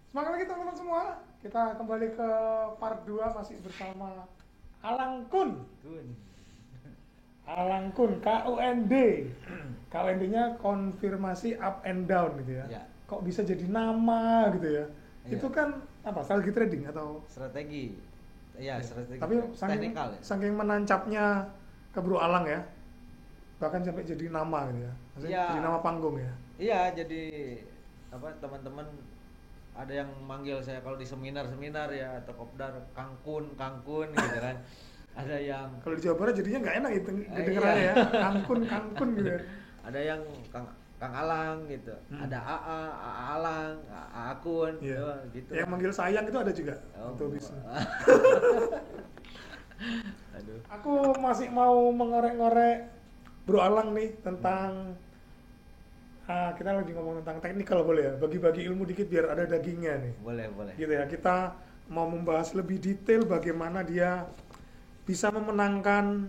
Semangat lagi teman-teman semua. Kita kembali ke part 2 masih bersama Alang Kun. Kun. Alang Kun, KUND. KUND-nya konfirmasi up and down gitu ya. Ya, Kok bisa jadi nama gitu ya. Itu iya. kan apa? Strategi trading atau Strategi. Iya, ya. strategi Tapi saking teknikal ya. saking menancapnya ke Bro Alang ya. Bahkan sampai jadi nama gitu ya. Maksudnya Iya, jadi nama panggung ya. iya jadi apa teman-teman ada yang manggil saya kalau di seminar-seminar ya atau kopdar Kangkun, Kangkun gitu kan. Ada yang Kalau di Jawa Barat jadinya nggak enak itu iya. dengerannya ya. Kangkun, Kangkun gitu ya. Ada yang Kang Alang gitu. Hmm. Ada AA Alang, AA Akun Iya. gitu Yang lah. manggil sayang itu ada juga Oh. untuk bisnis. Aduh. Aku masih mau mengorek-ngorek Bro Alang nih tentang kita lagi ngomong tentang teknikal boleh ya? Bagi-bagi ilmu dikit biar ada dagingnya nih. Boleh, boleh. Gitu ya. Kita mau membahas lebih detail bagaimana dia bisa memenangkan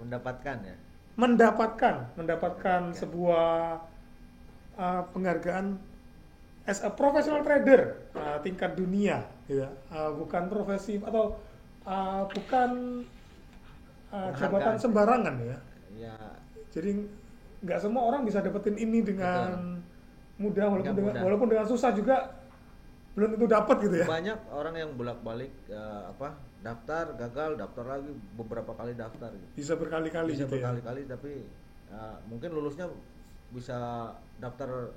Mendapatkan ya. mendapatkan sebuah penghargaan as a professional trader tingkat dunia gitu ya. Bukan profesi atau bukan jabatan Penghargaan. sembarangan ya. Ya, Jadi nggak semua orang bisa dapetin ini betul. dengan mudah Nggak mudah. walaupun dengan susah juga belum tentu dapat gitu ya. Banyak orang yang bolak-balik daftar gagal, daftar lagi beberapa kali daftar gitu. Bisa berkali-kali Bisa gitu ya. berkali-kali tapi mungkin lulusnya bisa daftar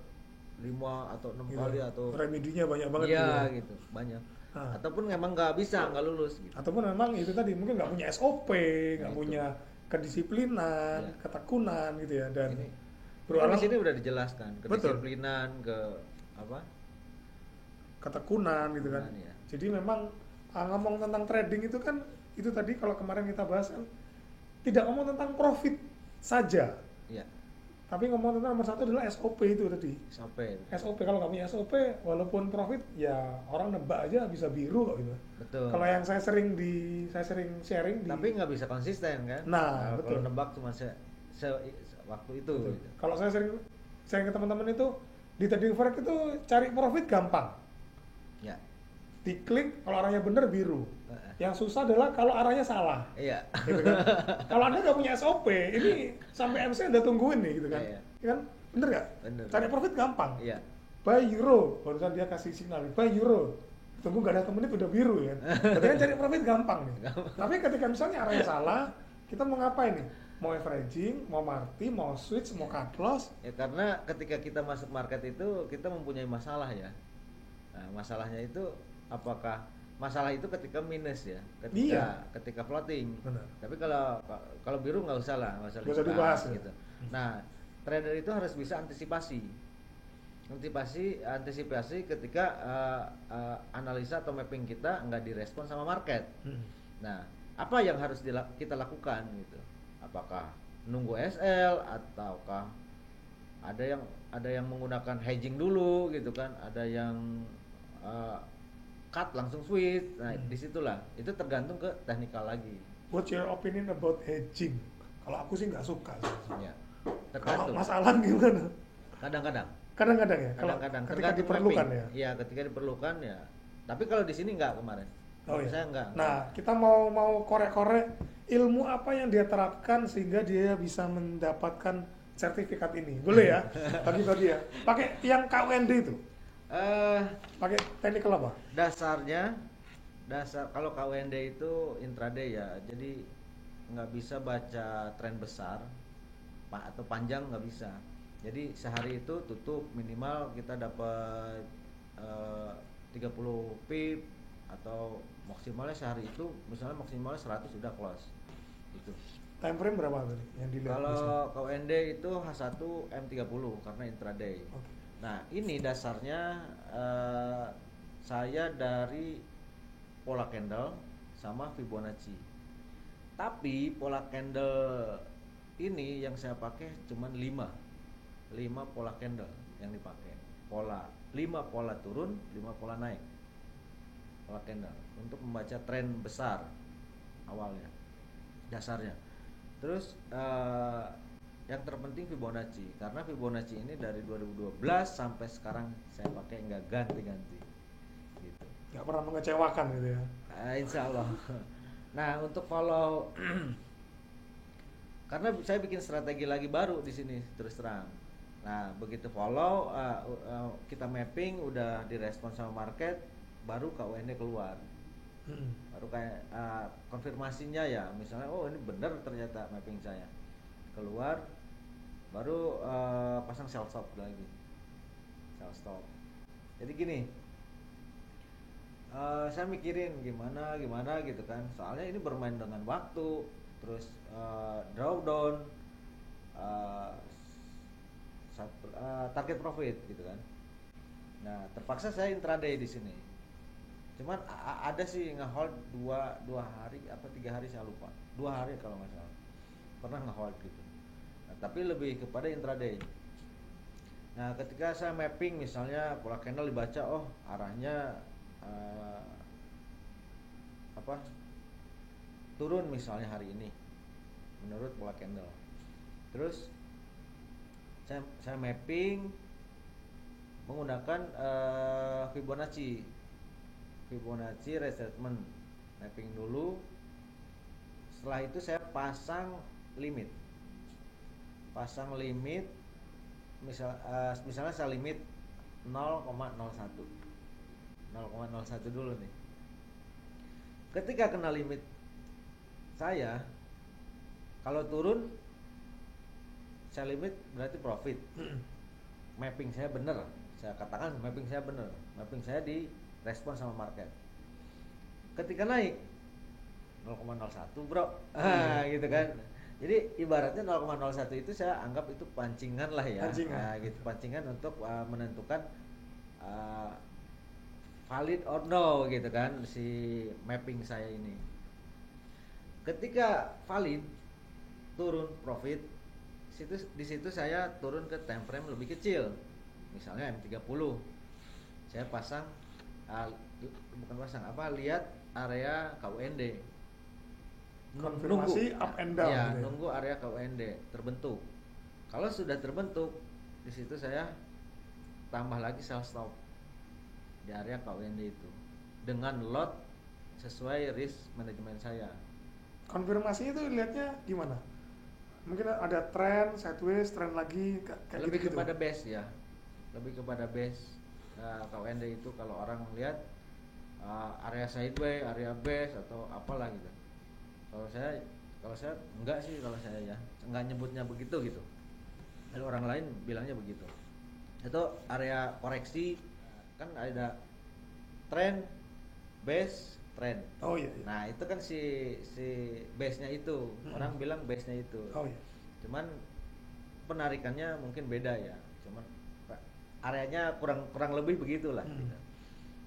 5 atau 6 Gitu. kali atau Remedinya banyak banget gitu iya ya. gitu, banyak. Nah, Ataupun memang nggak bisa, nggak lulus gitu. ataupun memang itu tadi mungkin nggak punya SOP, Nah, nggak itu. punya kedisiplinan, Iya. ketekunan gitu ya. Dan Ini Bro kan di Alang sini udah dijelaskan betul, kedisiplinan ke apa? ketekunan gitu kan. Ketekunan, ya. Jadi memang ngomong tentang trading itu kan itu tadi kalau kemarin kita bahas kan tidak ngomong tentang profit saja, Iya, tapi ngomong tentang nomor satu adalah SOP itu tadi. sampai SOP kalau nggak punya SOP, walaupun profit ya orang nebak aja bisa biru kok gitu. betul. Kalau yang saya sering sharing di, Tapi nggak bisa konsisten kan? nah Kalau betul, nebak cuma waktu itu betul. gitu. Kalau saya sering sharing ke teman-teman itu di trading forex itu cari profit gampang, Ya. diklik kalau arahnya bener biru. Heeh. Yang susah adalah kalau arahnya salah. Iya. Gitu kan. Kalau anda nggak punya SOP, ini sampai MC anda tungguin nih gitu kan. Iya. Ya kan? Bener nggak? Bener. Cari profit gampang. Iya. Buy euro, barusan dia kasih signal, buy euro. Tunggu nggak ada 1 menit udah biru ya. Berarti kan cari profit gampang nih. Tapi ketika misalnya arahnya salah, kita mau ngapain nih? Mau averaging, mau marti, mau switch, mau cut loss. Ya karena ketika kita masuk market itu kita mempunyai masalah ya. Nah, masalahnya itu apakah masalah itu ketika minus ya, Iya. ketika floating. Benar. Tapi kalau kalau biru nggak usah lah, nggak Nggak usah dibahas ya. gitu. Nah, trader itu harus bisa antisipasi ketika analisa atau mapping kita nggak direspon sama market. Hmm. Nah, apa yang harus kita lakukan gitu? Apakah nunggu SL ataukah ada yang menggunakan hedging dulu gitu kan? Ada yang cut langsung switch. Nah, disitulah itu tergantung ke teknikal lagi. What's your opinion about hedging? Kalau aku sih nggak suka. Ya, Kalau tergantung. Mas Alan gimana? Kadang-kadang. Kadang-kadang ya. Kalau Kadang-kadang ketika tergantung diperlukan mapping. ya. Iya, ketika diperlukan ya. Tapi kalau di sini enggak kemarin. Oh Menurut iya. saya enggak. Nah, kita mau korek-korek ilmu apa yang dia terapkan sehingga dia bisa mendapatkan sertifikat ini. Boleh ya? Bagi-bagi ya. Pakai yang KUND itu. Eh, Pakai technical apa? dasar kalau KWND itu intraday ya. Jadi nggak bisa baca tren besar atau panjang nggak bisa. Jadi sehari itu tutup minimal kita dapat 30 pip atau maksimalnya sehari itu misalnya maksimalnya 100 sudah close. Itu. Time frame berapa tadi yang dilihat? Kalau KWND itu H1 M30 karena intraday. Oke. Nah, ini dasarnya saya dari pola candle sama Fibonacci. Tapi pola candle ini yang saya pakai cuman 5 pola candle yang dipakai. 5 pola turun, 5 pola naik. Pola candle untuk membaca tren besar awalnya. Dasarnya. Terus yang terpenting Fibonacci karena Fibonacci ini dari 2012 sampai sekarang saya pakai nggak ganti-ganti. gitu. Nggak pernah mengecewakan gitu ya. Insya Allah. Nah, untuk follow karena saya bikin strategi lagi baru di sini terus terang. Nah, begitu follow kita mapping udah direspon sama market, baru KUND keluar. Baru kayak konfirmasinya ya, misalnya oh ini benar ternyata mapping saya keluar, baru pasang sell stop lagi, sell stop. Jadi gini, saya mikirin gimana gitu kan, soalnya ini bermain dengan waktu, terus drawdown, target profit gitu kan. Nah, terpaksa saya intraday di sini. Cuman ada sih nge-hold dua hari apa 3 hari saya lupa. 2 hari kalau nggak salah. Pernah nge-hold gitu. Nah, tapi lebih kepada intraday. Nah, ketika saya mapping misalnya pola candle dibaca, oh arahnya turun misalnya hari ini menurut pola candle. Terus saya mapping menggunakan Fibonacci retracement, mapping dulu. Setelah itu saya pasang limit misalnya saya limit 0,01 dulu nih. Ketika kena limit saya, kalau turun saya limit berarti profit. Mapping saya benar, saya katakan mapping saya benar, mapping saya di respon sama market. Ketika naik 0,01 bro, gitu kan. Jadi ibaratnya 0,01 itu saya anggap itu pancingan lah ya, gitu, pancingan untuk menentukan valid or no gitu kan si mapping saya ini. Ketika valid, turun profit, di situ saya turun ke time frame lebih kecil, misalnya M30. Saya pasang lihat area KUND, konfirmasi up and down ya, gitu. nunggu area KUND terbentuk. Kalau sudah terbentuk, di situ saya tambah lagi sell stop di area KUND itu dengan lot sesuai risk manajemen saya. Konfirmasi itu lihatnya gimana? Mungkin ada tren sideways, tren lagi kayak lebih gitu. Kepada base ya, lebih kepada base. KUND itu kalau orang lihat area sideways, area base atau apalah gitu. Kalau saya enggak sih, kalau saya ya enggak nyebutnya begitu gitu. Lalu orang lain bilangnya begitu. Itu area koreksi, kan ada trend, base, trend. Oh iya. Nah, itu kan si base-nya itu. Orang bilang base-nya itu. Oh iya. Cuman penarikannya mungkin beda ya. Cuman areanya kurang lebih begitulah gitu.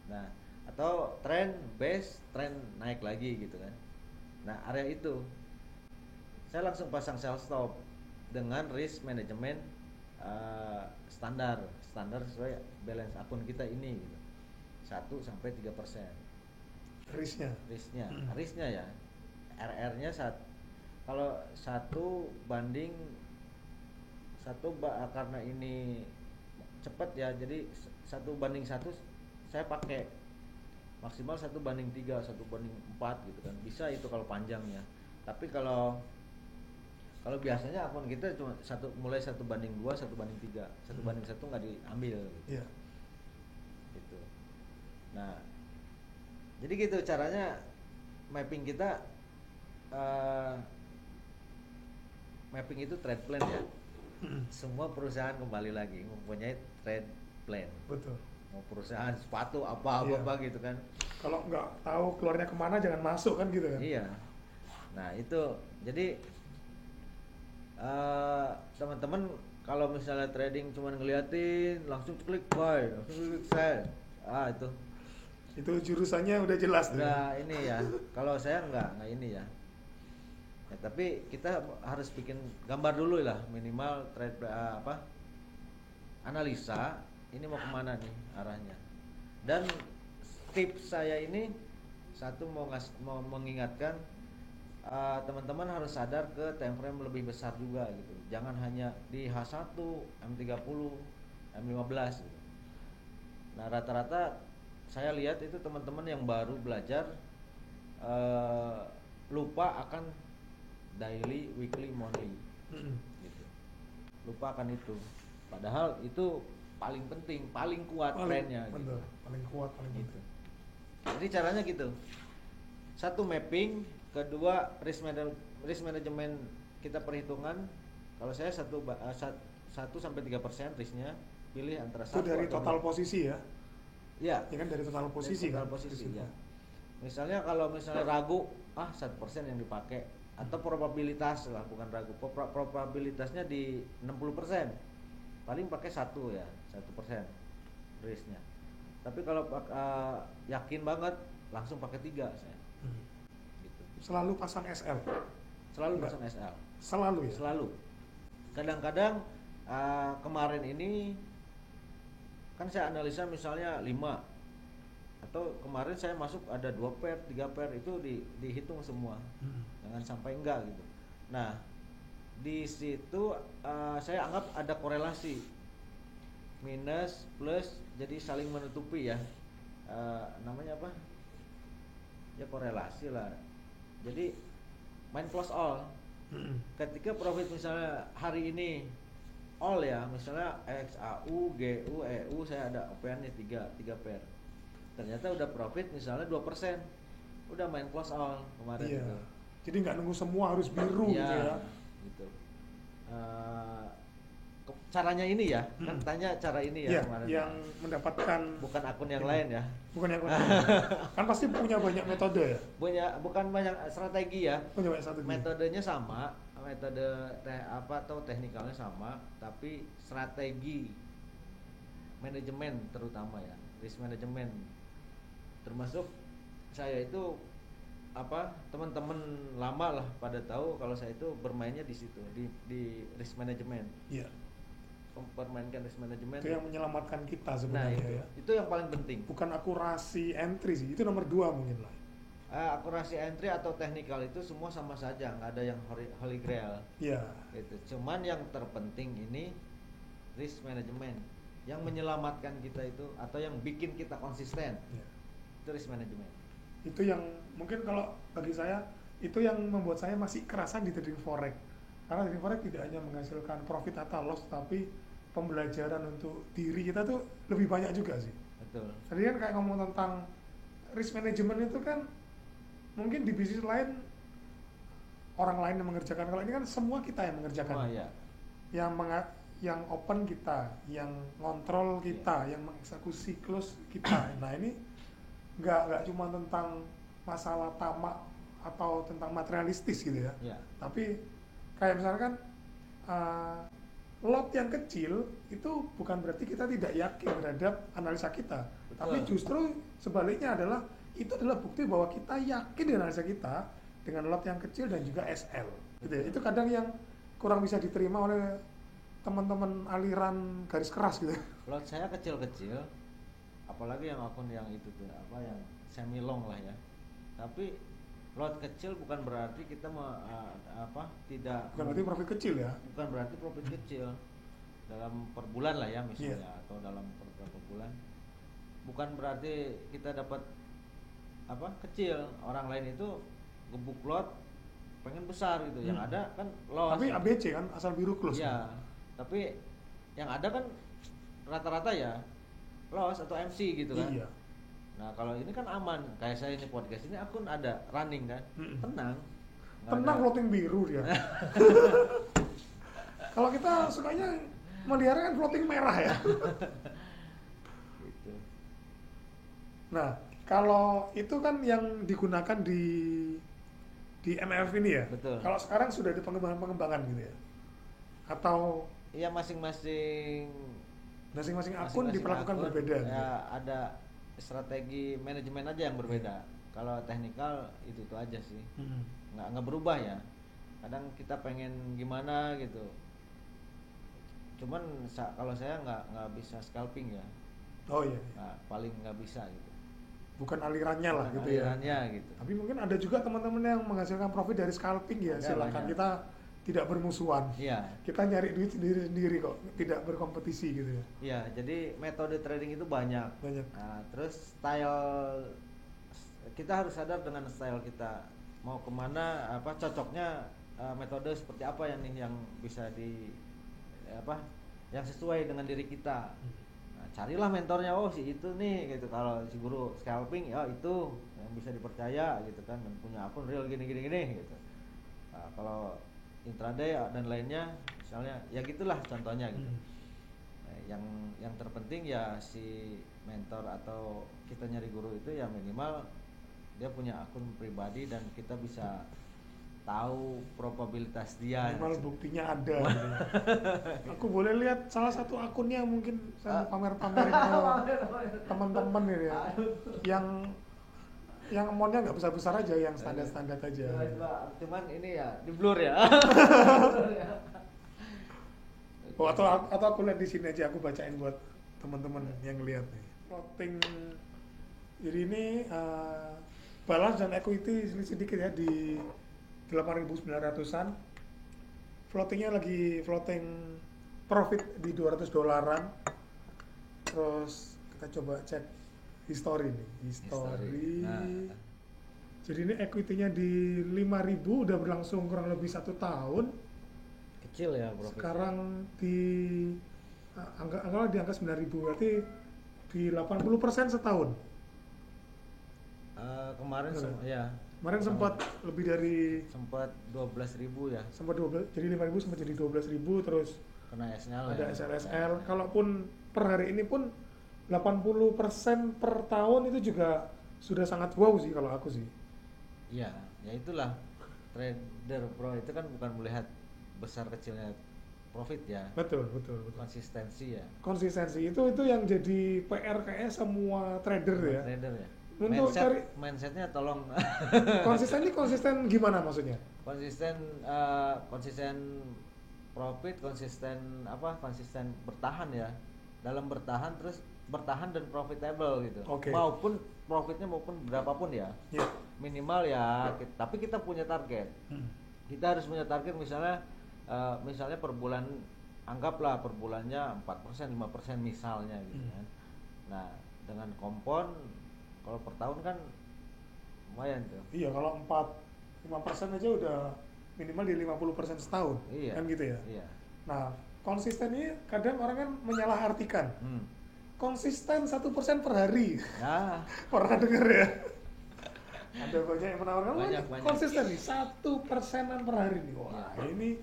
Nah, atau trend, base, trend naik lagi gitu kan. Nah, area itu saya langsung pasang sell stop dengan risk management standar sesuai balance akun kita ini gitu. 1-3% risknya ya. RR-nya kalau 1:1 karena ini cepat ya, jadi 1:1 saya pakai maksimal 1:3, 1:4 gitu kan, bisa itu kalau panjangnya. Tapi kalau biasanya akun kita cuma mulai 1:2, 1:3, 1:1 nggak diambil gitu. Yeah. Gitu. Nah, jadi gitu caranya mapping kita. Mapping itu trade plan ya. Semua perusahaan kembali lagi mempunyai trade plan. Betul. Mau perusahaan sepatu apa gitu kan. Kalau nggak tahu keluarnya kemana jangan masuk kan gitu kan. Iya. Nah itu jadi teman-teman kalau misalnya trading cuma ngeliatin langsung klik buy, langsung klik sell, itu jurusannya udah jelas udah ini ya. Kalau saya nggak ini ya. Tapi kita harus bikin gambar dulu lah, minimal trade analisa ini mau kemana nih arahnya. Dan tips saya ini satu mau mengingatkan teman-teman harus sadar ke time frame lebih besar juga gitu. Jangan hanya di H1, M30, M15 gitu. Nah, rata-rata saya lihat itu teman-teman yang baru belajar lupa akan daily, weekly, monthly. Gitu. Lupa akan itu. Padahal itu paling penting, paling kuat trennya. Betul, gitu. paling kuat, paling Gitu. Jadi caranya gitu. Satu, mapping. Kedua, risk management kita perhitungan. Kalau saya 1-3% risknya, pilih antara itu dari total posisi ya? Iya. Ya kan dari total posisi total kan? posisi ya. Misalnya kalau ragu, 1% yang dipakai, atau probabilitas lah, bukan ragu. Probabilitasnya di 60%. Paling pakai 1% risknya. Tapi kalau yakin banget, langsung pakai 3 saya. Gitu. Selalu pasang SL? Selalu pasang SL. Selalu ya? Selalu. Kadang-kadang kemarin ini kan saya analisa misalnya 5, atau kemarin saya masuk ada 2 pair, 3 pair, itu dihitung semua. Jangan sampai enggak gitu. Nah, di situ saya anggap ada korelasi minus plus, jadi saling menutupi ya. Namanya apa? Ya korelasi lah. Jadi main close all. Ketika profit misalnya hari ini all ya, misalnya XAU, GU, EU, saya ada OPN nih 3 pair. Ternyata udah profit misalnya 2%. Udah main close all kemarin gitu. Jadi nggak nunggu semua harus biru gitu ya. Gitu. Caranya ini ya, kan tanya cara ini ya kemarin. Yang mendapatkan bukan akun yang lain ya. Bukan yang lain. Kan pasti punya banyak metode ya. Bukan banyak strategi ya. Punya banyak strategi. Metodenya sama, metode atau teknikalnya sama, tapi strategi manajemen terutama ya, risk management. Termasuk saya itu teman-teman lama lah pada tahu kalau saya itu bermainnya di situ, di risk management. Iya. Mempermainkan risk management. Itu yang menyelamatkan kita sebenarnya. Nah, itu yang paling penting. Bukan akurasi entry sih, itu nomor 2 mungkin lah. Akurasi entry atau teknikal itu semua sama saja, nggak ada yang holy grail. Iya. Gitu. Cuman yang terpenting ini risk management, yang menyelamatkan kita itu atau yang bikin kita konsisten. Iya. Itu risk management. Itu yang mungkin kalau bagi saya itu yang membuat saya masih kerasan di trading forex. Karena trading forex tidak hanya menghasilkan profit atau loss, tapi pembelajaran untuk diri kita tuh lebih banyak juga sih. Betul. Tadi kan kayak ngomong tentang risk management itu kan mungkin di bisnis lain orang lain yang mengerjakan. Kalau ini kan semua kita yang mengerjakan. Oh, iya. Yang open kita, yang ngontrol kita, yang mengeksekusi close kita. Nah ini nggak cuma tentang masalah tamak atau tentang materialistis gitu ya. Yeah. Tapi kayak misalkan lot yang kecil itu bukan berarti kita tidak yakin terhadap analisa kita. Betul. Tapi justru sebaliknya itu adalah bukti bahwa kita yakin dengan analisa kita dengan lot yang kecil dan juga SL. Gitu ya. Itu kadang yang kurang bisa diterima oleh teman-teman aliran garis keras gitu. Lot saya kecil-kecil, apalagi yang akun yang itu tuh yang semi long lah ya. Tapi lot kecil bukan berarti kita tidak. Bukan berarti profit kecil ya. Bukan berarti profit kecil dalam per bulan lah ya misalnya, atau dalam beberapa bulan. Bukan berarti kita dapat kecil. Orang lain itu gebuk lot pengen besar gitu. Yang ada kan loss. Tapi ABC kan asal biru close. Iya. Kan? Tapi yang ada kan rata-rata ya loss atau MC gitu kan. Iya. Nah kalau ini kan aman, kayak saya ini podcast ini akun ada running kan, tenang. Tenang floating biru dia. Kalau kita sukanya melihara kan floating merah ya. Gitu. Nah kalau itu kan yang digunakan di MF ini ya. Betul. Kalau sekarang sudah ada pengembangan gitu ya. Atau iya masing-masing akun diperlakukan akun, berbeda. Ya gitu. ada strategi manajemen aja yang berbeda. Kalau teknikal itu aja sih, nggak berubah ya. Kadang kita pengen gimana gitu. Cuman kalau saya nggak bisa scalping ya. Oh iya. Nah, paling nggak bisa gitu. Bukan alirannya lah gitu alirannya, ya. Gitu. Tapi mungkin ada juga teman-teman yang menghasilkan profit dari scalping ya. Ada Silakan banyak. kita tidak bermusuhan. Iya. Kita nyari duit sendiri kok, tidak berkompetisi gitu ya. Iya, jadi metode trading itu banyak. Banyak. Nah, terus style kita harus sadar dengan style kita mau kemana, cocoknya metode seperti apa yang bisa yang sesuai dengan diri kita. Nah, carilah mentornya, si itu nih gitu. Kalau si guru scalping ya itu yang bisa dipercaya gitu kan, dan punya akun real gini gitu. Nah, kalau intraday dan lainnya misalnya ya gitulah contohnya gitu. Nah, yang terpenting ya si mentor atau kita nyari guru itu ya minimal dia punya akun pribadi dan kita bisa tahu probabilitas dia. Minimal buktinya ada. Gitu. Aku boleh lihat salah satu akunnya mungkin saya mau pamer-pamerin ke teman-teman ini ya. Yang amountnya nggak besar-besar aja, yang standar-standar aja. Cuman ini ya di blur ya. Atau aku lihat di sini aja, aku bacain buat teman-teman yang lihat nih. Floating, jadi ini balance dan equity sedikit ya di 8.900-an. Floatingnya lagi floating profit di $200. Terus kita coba cek history nih, history. Nah. Jadi ini equity-nya di 5.000 udah berlangsung kurang lebih 1 tahun. Kecil ya profit. Sekarang di angka 9.000, berarti di 80% setahun. Kemarin Kemarin sempat lebih dari 12.000 ya. Sempat 12, jadi 5.000 sempat jadi 12.000, terus kena SL ada ya. SLSL. Kalaupun per hari ini pun 80% per tahun itu juga sudah sangat wow sih kalau aku sih. Iya, ya itulah trader pro itu kan bukan melihat besar kecilnya profit ya. Betul. Konsistensi ya. Konsistensi itu yang jadi PR kayaknya semua trader ya. Trader ya. Untuk cari mindsetnya tolong. Konsisten gimana maksudnya? Konsisten profit, konsisten bertahan ya. Dalam bertahan terus bertahan dan profitable gitu. Okay. Maupun profitnya maupun berapapun ya. Yeah. Minimal ya, tapi kita punya target. Kita harus punya target misalnya per bulan, anggaplah per bulannya 4%, 5% misalnya gitu kan. Nah, dengan kompon kalau per tahun kan lumayan tuh. Iya, kalau 5% aja udah minimal di 50% setahun. Iya. Kan gitu ya. Iya. Nah, konsisten ini kadang orang kan menyalahartikan. Konsisten 1% per hari. Ya. Pernah dengar ya? Ada banyak yang menawarkan banyak. Konsisten nih 1%-an per hari nih. Wah, ini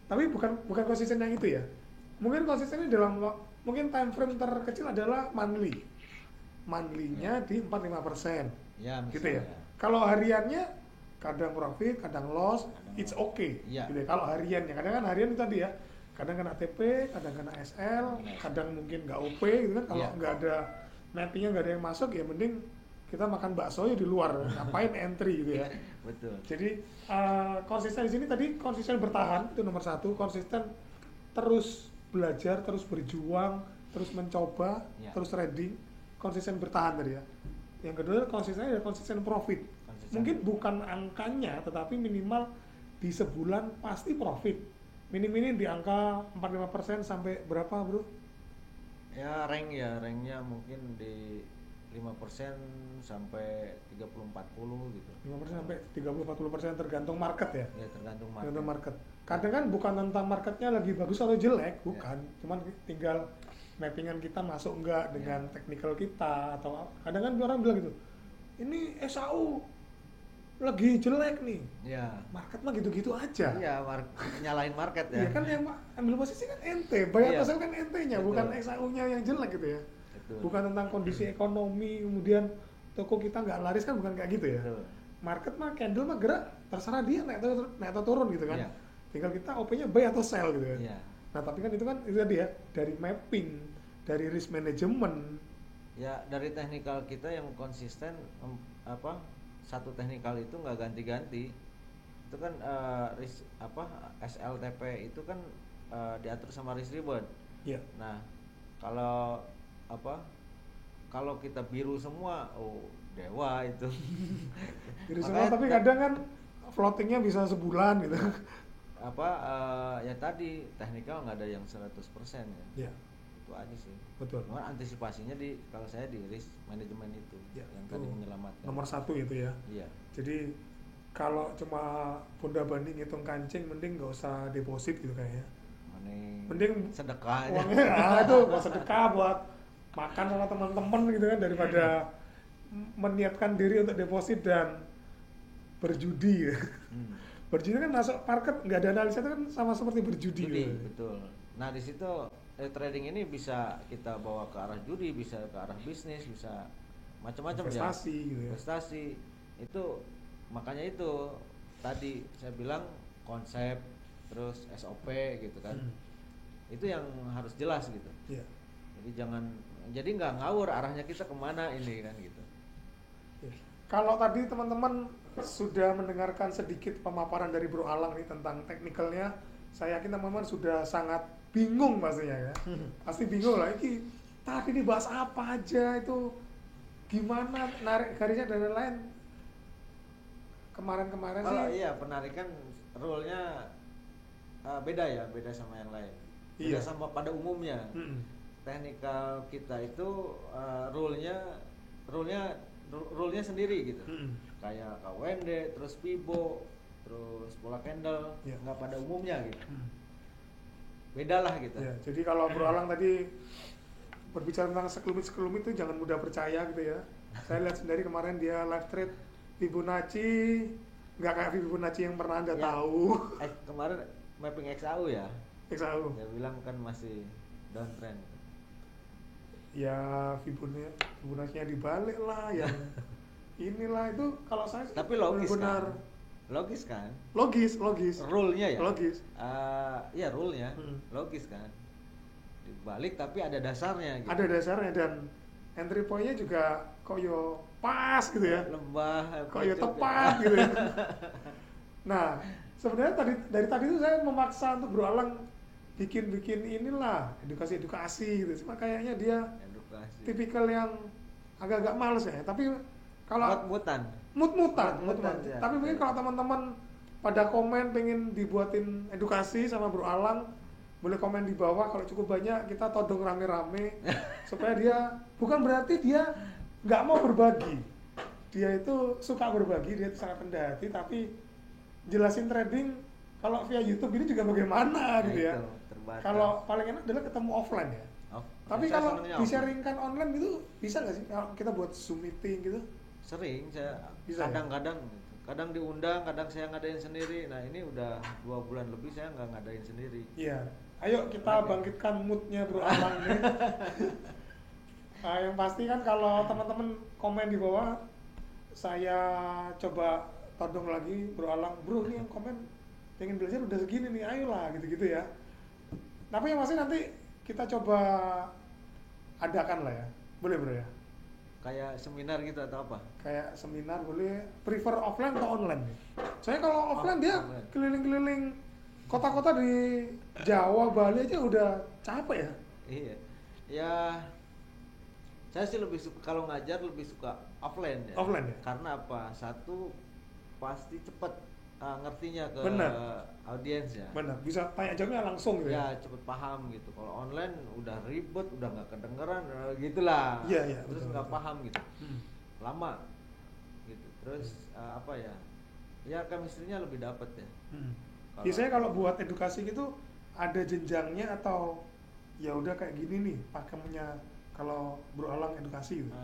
tapi bukan konsisten yang itu ya. Mungkin konsistennya mungkin time frame terkecil adalah monthly-nya di 4-5%. Ya, misalnya. Gitu ya. Kalau hariannya kadang profit, kadang loss, it's okay. Ya. Gitu ya. Kalau hariannya, kadang kan harian itu tadi ya. Kadang kena TP, kadang kena SL, kadang mungkin nggak OP gitu kan. Kalau nggak ada mappingnya, nggak ada yang masuk, ya mending kita makan bakso ya di luar, ngapain entry gitu ya. Betul. Jadi konsisten di sini tadi konsisten bertahan itu nomor 1, konsisten terus belajar, terus berjuang, terus mencoba, terus trading, konsisten bertahan tadi ya. Yang kedua konsisten ada konsisten profit. Mungkin bukan angkanya, tetapi minimal di sebulan pasti profit. Minim-minim di angka 45% sampai berapa, Bro? Ya, ranknya mungkin di 5% sampai 30-40 gitu. 5% sampai 30-40% tergantung market ya? Ya, tergantung market. Kadang kan bukan tentang marketnya lagi bagus atau jelek, bukan. Cuman tinggal mappingan kita masuk enggak dengan technical kita, atau kadang kan orang bilang gitu, ini SAU lagi jelek nih. Iya. Market mah gitu-gitu aja. Iya, nyalain market ya. Iya kan yang ambil posisi kan ente, bayar pasal kan entenya, bukan SAU-nya yang jelek gitu ya. Betul. Bukan tentang kondisi ekonomi, kemudian toko kita nggak laris kan, bukan kayak gitu ya. Betul. Market mah candle mah gerak, terserah dia naik atau turun gitu kan. Iya. Tinggal kita OP-nya buy atau sell gitu kan. Iya. Nah tapi kan itu tadi ya, dari mapping, dari risk management. Ya, dari teknikal kita yang konsisten satu teknikal itu nggak ganti-ganti. Itu kan SLTP itu kan diatur sama risk reward. Iya. Nah, kalau kita biru semua, dewa itu. Biru semua, tapi kadang kan floatingnya bisa sebulan gitu. ya tadi teknikal nggak ada yang 100% ya. Ya, Itu aja sih. betul. Cuma antisipasinya kalau saya di risk management itu Ya, yang itu tadi menyelamatkan. nomor 1 itu ya. Iya. Jadi kalau cuma bunda banding hitung kancing, mending nggak usah deposit gitu kayaknya. Mending sedekah aja. uangnya itu buat sedekah, buat makan sama teman-teman gitu kan, daripada meniatkan diri untuk deposit dan berjudi. Berjudi kan masuk market nggak ada analisa, itu kan sama seperti berjudi. Judi, gitu. betul. Nah di situ trading ini bisa kita bawa ke arah judi, bisa ke arah bisnis, bisa macam-macam ya. Investasi gitu ya. Investasi itu makanya itu tadi saya bilang konsep terus SOP gitu kan. Itu yang harus jelas gitu. Iya. Jadi nggak ngawur arahnya kita kemana ini kan gitu. Ya. Kalau tadi teman-teman sudah mendengarkan sedikit pemaparan dari Bro Alang nih tentang teknikalnya, saya yakin teman-teman sudah sangat bingung pastinya ya. Pasti bingung lah, ini tadi dibahas apa aja, itu gimana narik garisnya dan lain-lain. Kemarin-kemarin sih. Kalau iya penarikan rule-nya beda sama yang lain. Beda sama pada umumnya. Teknikal kita itu rule-nya sendiri gitu. Kayak KWND, terus Fibo, terus pola candle, nggak pada umumnya gitu. Beda lah gitu. Ya, jadi kalau Bro Alang tadi berbicara tentang sekelumit itu jangan mudah percaya gitu ya. Saya lihat sendiri kemarin dia live trade Fibonacci, nggak kayak Fibonacci yang pernah Anda tahu. Kemarin mapping XAU ya. XAU. Dia bilang kan masih downtrend. Ya Fibonacci-nya dibalik lah, yang inilah itu kalau saya. Tapi logis benar. kan? Logis kan? Logis. Rule-nya ya? Logis. Iya rule-nya, logis kan? Dibalik tapi ada dasarnya gitu. Ada dasarnya dan entry point-nya juga kok yo pas gitu ya. Lembah. Kok yo tepat gitu ya. Nah, sebenarnya dari tadi itu saya memaksa untuk Bro Alang bikin inilah edukasi gitu. Cuma kayaknya dia tipikal yang agak-agak males ya. Tapi kalau mut-mutan. Ya. Tapi mungkin kalau teman-teman pada komen pengen dibuatin edukasi sama Bro Alang, boleh komen di bawah. Kalau cukup banyak kita todong rame-rame supaya dia, bukan berarti dia nggak mau berbagi. Dia itu suka berbagi, dia itu sangat rendah hati, tapi jelasin trading kalau via YouTube ini juga bagaimana gitu ya. Kalau paling enak adalah ketemu offline ya. Tapi kalau di-sharingkan online gitu bisa nggak sih kalau kita buat Zoom meeting gitu? Sering saya Bisa, kadang diundang, kadang saya ngadain sendiri. Nah ini udah 2 bulan lebih saya nggak ngadain sendiri. Iya, ayo kita bangkitkan moodnya Bro Alang nih. Nah, yang pasti kan kalau teman-teman komen di bawah, saya coba todong lagi Bro Alang. Bro ini yang komen pengen belajar udah segini nih, ayolah gitu-gitu ya. Tapi yang pasti nanti kita coba adakan lah ya, boleh Bro ya? Kayak seminar gitu atau apa? Kayak seminar boleh, prefer offline atau online nih? Soalnya kalau offline dia keliling-keliling kota-kota di Jawa, Bali aja udah capek ya. Iya. Ya saya sih lebih suka kalau ngajar lebih suka offline ya. Offline ya? Karena apa? Satu pasti cepet ngertinya ke audiens ya. Benar, bisa tanya jawabnya langsung gitu ya. Cepet paham gitu. Kalau online udah ribet, udah nggak kedengeran, gitulah. Iya. Terus nggak paham gitu. Lama gitu. Terus apa ya? Ya chemistry-nya lebih dapet ya. Biasanya kalau buat edukasi gitu ada jenjangnya atau ya udah kayak gini nih pakemnya kalau Bro Alang edukasi gitu.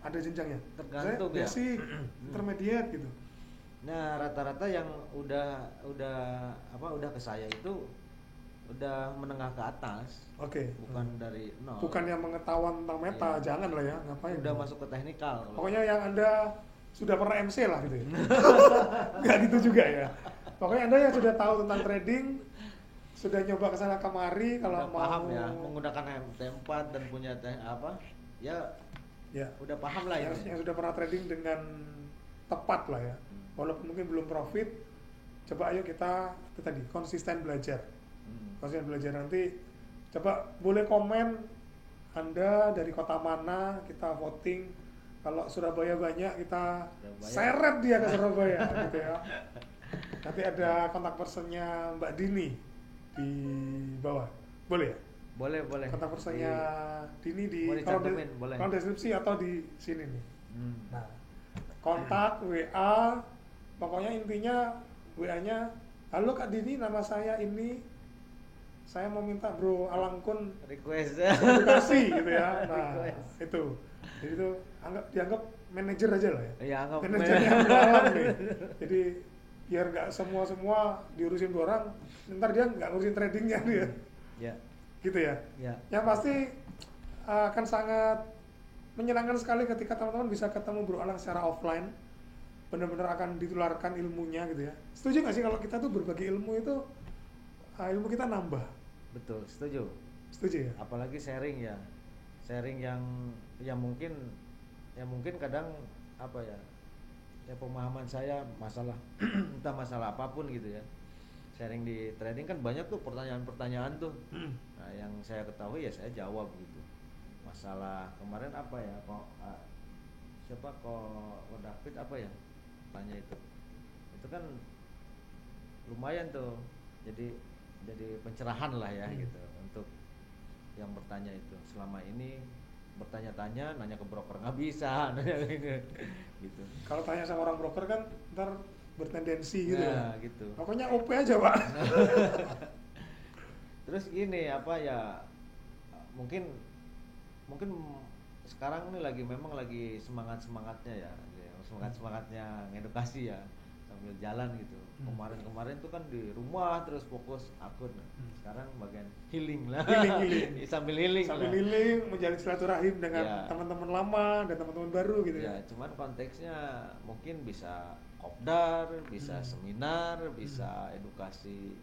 Ada jenjangnya. Tergantung ya. Basic, intermediate gitu. Nah, rata-rata yang udah ke saya itu udah menengah ke atas. Oke. Bukan dari nol. Bukan yang pengetahuan tentang meta, jangan lah ya, ngapain. Udah masuk ke teknikal. Pokoknya yang Anda sudah pernah MC lah gitu ya. Nggak gitu juga ya. Pokoknya Anda yang sudah tahu tentang trading, sudah nyoba kesana kemari, kalau udah mau paham ya, menggunakan MT4 dan punya ya udah paham lah yang sudah pernah trading dengan tepat lah ya. Walaupun mungkin belum profit, coba ayo kita itu tadi konsisten belajar. Konsisten belajar nanti coba boleh komen Anda dari kota mana, kita voting. Kalau Surabaya banyak, kita seret dia ke Surabaya gitu ya. Nanti ada kontak personnya Mbak Dini di bawah. Boleh ya? Boleh, boleh. Kontak personnya Dini di Boleh kalau cantumin, boleh. kalau deskripsi atau di sini nih. Hmm. Nah, kontak WA, pokoknya intinya WA-nya, halo Kak Dini, nama saya ini, saya mau minta Bro Alangkun Request. edukasi gitu ya. Nah, Request. itu. Jadi itu dianggap manajer aja lah ya. Ya, anggap Manajernya Bro Alang nih. Jadi biar nggak semua diurusin 2 orang, ntar dia nggak ngurusin tradingnya dia. Ya, Gitu ya. ya. Yang pasti akan sangat menyenangkan sekali ketika teman-teman bisa ketemu Bro Alang secara offline, benar-benar akan ditularkan ilmunya gitu ya. Setuju nggak sih kalau kita tuh berbagi ilmu itu ilmu kita nambah? Betul, setuju. Setuju ya? Apalagi sharing ya, sharing yang mungkin kadang apa ya, ya pemahaman saya masalah entah masalah apapun gitu ya, sharing di trading kan banyak tuh pertanyaan-pertanyaan tuh. Nah, yang saya ketahui ya saya jawab gitu. Masalah kemarin apa ya, kok David apa ya tanya itu kan lumayan tuh, jadi pencerahan lah ya gitu untuk yang bertanya itu. Selama ini bertanya-tanya, nanya ke broker nggak bisa, nanya gitu. Kalau tanya sama orang broker kan ntar bertendensi gitu Nah, ya. gitu. Pokoknya OP aja Pak. Terus gini apa ya, mungkin sekarang ini memang lagi semangatnya ya, semangatnya ngedukasi ya sambil jalan gitu. Kemarin tuh kan di rumah terus fokus akun. Sekarang bagian healing lah. Healing. sambil healing Sambil lah. healing, menjalin silaturahim dengan Ya. teman-teman lama dan teman-teman baru gitu Ya, ya. cuman konteksnya mungkin bisa kopdar, bisa seminar, bisa edukasi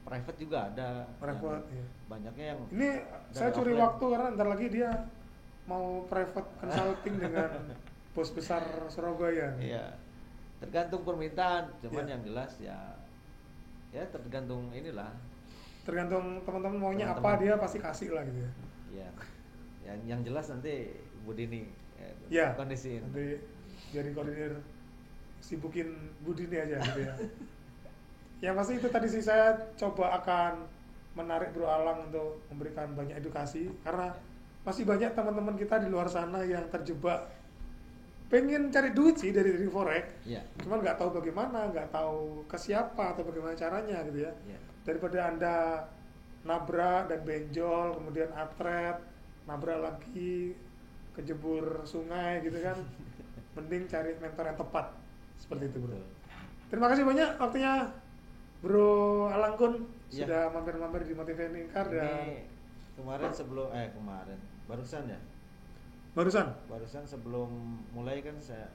private juga ada. Private, Yang ya. Banyaknya yang Ini saya curi offline. waktu karena ntar lagi dia mau private consulting dengan bos besar Surabaya. Iya. Tergantung permintaan, cuman Iya. yang jelas ya tergantung inilah. Tergantung teman-teman maunya Teman-teman. apa, dia pasti kasih lah gitu ya. Ya. Yang jelas nanti Bu Dini Ya. kondisiin. Nanti jadi koordinir, sibukin Budini aja gitu ya. Yang pasti itu tadi sih, saya coba akan menarik Bro Alang untuk memberikan banyak edukasi karena masih banyak teman-teman kita di luar sana yang terjebak pengen cari duit sih dari forex, Iya. cuman nggak tahu bagaimana, nggak tahu ke siapa atau bagaimana caranya gitu ya. Iya. Daripada Anda nabrak dan benjol, kemudian atret, nabrak lagi, kejebur sungai gitu kan, mending cari mentor yang tepat seperti itu Bro. Betul. Terima kasih banyak waktunya Bro Alangkun Iya. sudah mampir-mampir di Motivating Car dan Ini barusan barusan sebelum mulai kan saya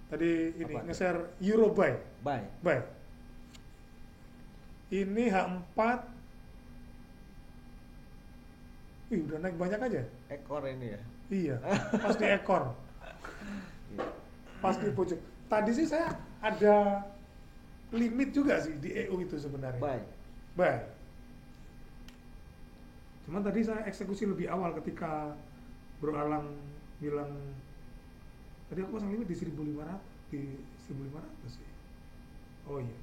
tadi ini Apa tuh? nge-share Euro buy. buy. Ini H4. Wih, udah naik banyak aja. Ekor ini ya. Iya, pas di ekor, Iya. pas di pojok. Tadi sih saya ada limit juga sih di EU itu sebenarnya. Buy. Cuman tadi saya eksekusi lebih awal ketika Bro Alang bilang tadi aku pasang limit di 1.500 sih. Oh iya.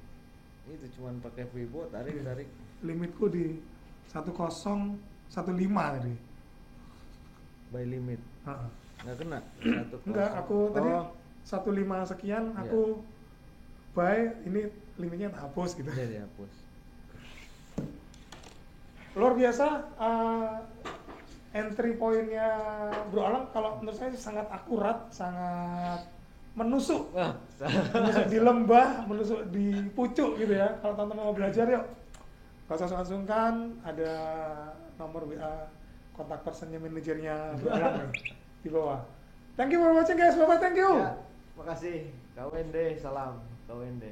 Itu cuman pakai Vibo tarik. Limitku di 1015 tadi. Buy limit. Ha-ha. Nggak kena. Enggak, aku tadi Oh, 15 sekian Iya. aku buy, ini limitnya tak hapus gitu. iya dihapus. Luar biasa entry pointnya Bro Alang kalau menurut saya sangat akurat, sangat menusuk. Wah, Menusuk di lembah, menusuk di pucuk gitu ya. Kalau teman-teman mau belajar yuk, gak usah sungkan-sungkan, ada nomor WA kontak personnya manajernya Bro Alang nih, di bawah. Thank you for watching guys, bye bye, thank you. ya, makasih. KWND, salam. KWND.